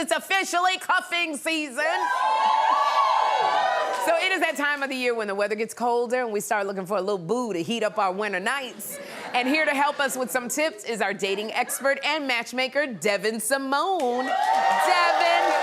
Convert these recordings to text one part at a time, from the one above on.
it's officially cuffing season. So it is that time of the year when the weather gets colder and we start looking for a little boo to heat up our winter nights. And here to help us with some tips is our dating expert and matchmaker, Devyn Simone. Devyn.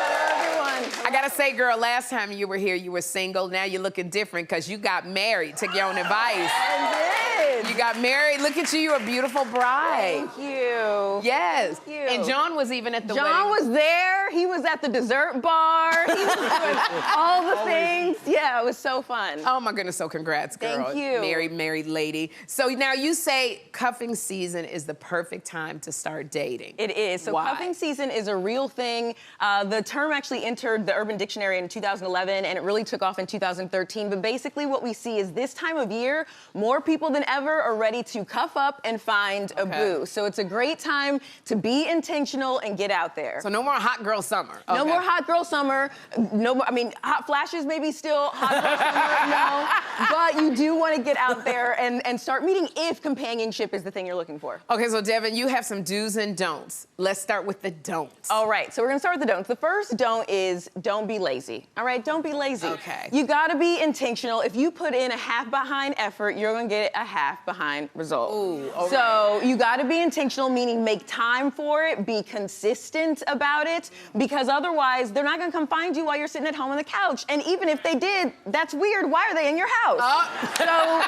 I gotta say, girl, last time you were here, you were single. Now you're looking different because you got married, took your own advice. I did. You got married. Look at you, you're a beautiful bride. Thank you. Yes. Thank you. And John was even at the wedding. John was there. He was at the dessert bar. He was doing all the things. Yeah, it was so fun. Oh my goodness, so congrats, girl. Thank you. Married lady. So now you say cuffing season is the perfect time to start dating. It is. So Why? cuffing season is a real thing. The term actually entered the Urban Dictionary in 2011, and it really took off in 2013. But basically what we see is this time of year, more people than ever are ready to cuff up and find a boo. So it's a great time to be intentional and get out there. So no more hot girl summer. No more hot girl summer. No more, I mean, hot flashes maybe still, hot girl summer, no. But you do want to get out there and start meeting if companionship is the thing you're looking for. Okay, so Devyn, you have some do's and don'ts. Let's start with the don'ts. All right, so we're gonna start with the don'ts. The first don't is don't be lazy, all right? Don't be lazy. Okay. You gotta be intentional. If you put in a half behind effort, you're gonna get a half behind result. Ooh, all so you gotta be intentional, meaning make time for it, be consistent about it, because otherwise they're not gonna come find you while you're sitting at home on the couch. And even if they did, that's weird. Why are they in your house? So.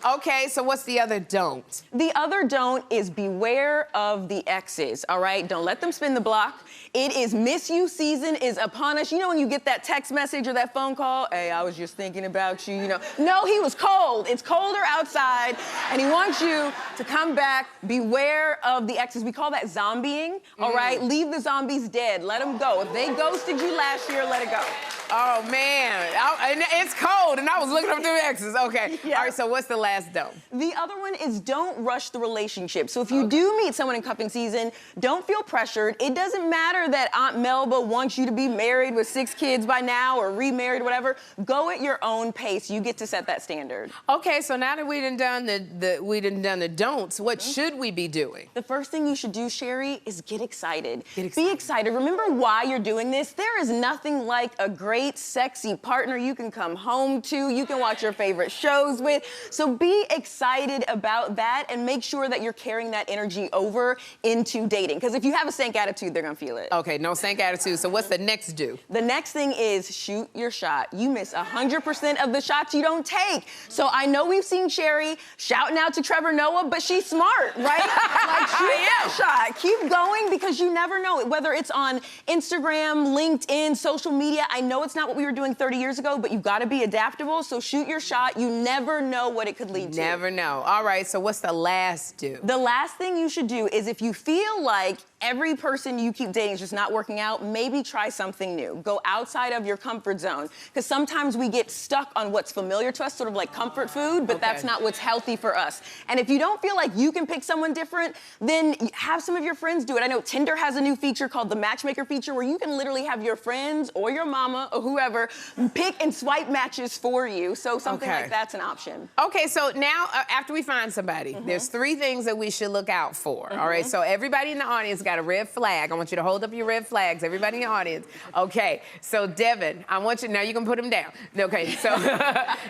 Okay, so what's the other don't? The other don't is beware of the exes, all right? Don't let them spin the block. It is miss you season is upon us. You know when you get that text message or that phone call, hey, I was just thinking about you, you know. No, he was cold. It's colder outside, and he wants you to come back. Beware of the exes. We call that zombieing, all right? Leave the zombies dead. Let them go. If they ghosted you last year, let it go. Oh, man. And it's cold, and I was looking up through exes. Okay. Yeah. All right, so what's the last don't? The other one is don't rush the relationship. So if you do meet someone in cuffing season, don't feel pressured. It doesn't matter that Aunt Melba wants you to be married with 6 kids by now or remarried, whatever. Go at your own pace. You get to set that standard. Okay, so now that we done done the don'ts, what should we be doing? The first thing you should do, Sherri, is get excited. Be excited. Remember why you're doing this. There is nothing like a great, sexy partner you can come home to, you can watch your favorite shows with. So be excited about that and make sure that you're carrying that energy over into dating. Because if you have a stank attitude, they're gonna feel it. Okay, no stank attitude. So what's the next do? The next thing is shoot your shot. You miss 100% of the shots you don't take. So I know we've seen Sherri shouting out to Trevor Noah, but she's smart, right? Like, shoot that shot. Keep going because you never know. Whether it's on Instagram, LinkedIn, social media, I know it's not what we were doing 30 years ago, but you've got to be adaptable. So shoot your shot. You never know what it could lead to. Never know. All right, so what's the last do? The last thing you should do is if you feel like every person you keep dating is just not working out, maybe try something new. Go outside of your comfort zone. Because sometimes we get stuck on what's familiar to us, sort of like comfort food, but that's not what's healthy for us. And if you don't feel like you can pick someone different, then have some of your friends do it. I know Tinder has a new feature called the Matchmaker feature where you can literally have your friends or your mama or whoever pick and swipe matches for you. So something like that's an option. Okay, so now after we find somebody, there's 3 things that we should look out for. All right, so everybody in the audience got a red flag. I want you to hold up your red flags, everybody in the audience. Okay, so Devyn, I want you, now you can put them down. Okay, so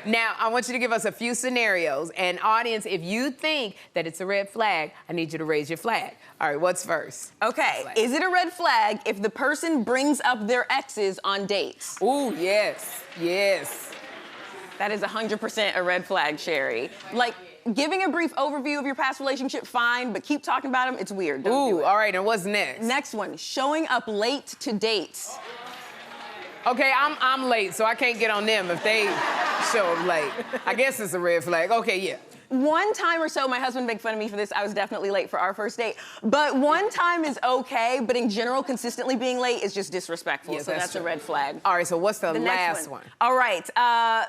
now I want you to give us a few scenarios. And audience, if you think that it's a red flag, I need you to raise your flag. All right, what's first? Okay, is it a red flag if the person brings up their exes on dates? Ooh, yes, yes. That is 100% a red flag, Sherri. Like, giving a brief overview of your past relationship, fine, but keep talking about them, it's weird. Don't do it. All right, and what's next? Next one, showing up late to dates. Okay, I'm late, so I can't get on them if they show up late. I guess it's a red flag. Okay, yeah. One time or so, my husband made fun of me for this. I was definitely late for our first date. But one time is okay, but in general, consistently being late is just disrespectful. Yes, so that's a red flag. All right, so what's the last one? All right,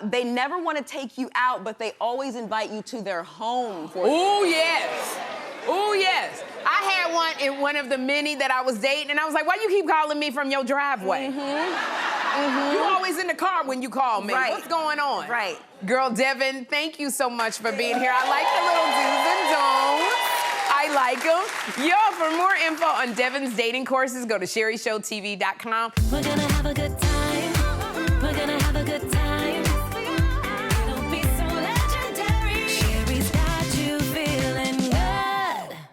they never want to take you out, but they always invite you to their home for Ooh, yes. Ooh, yes. I had one in one of the many that I was dating, and I was like, why you keep calling me from your driveway? You always in the car when you call me. Right. What's going on? Right. Girl, Devyn, thank you so much for being here. I like the little do's and don'ts. I I like them. Y'all, for more info on Devyn's dating courses, go to sherryshowtv.com. We're gonna have a good time. We're gonna have a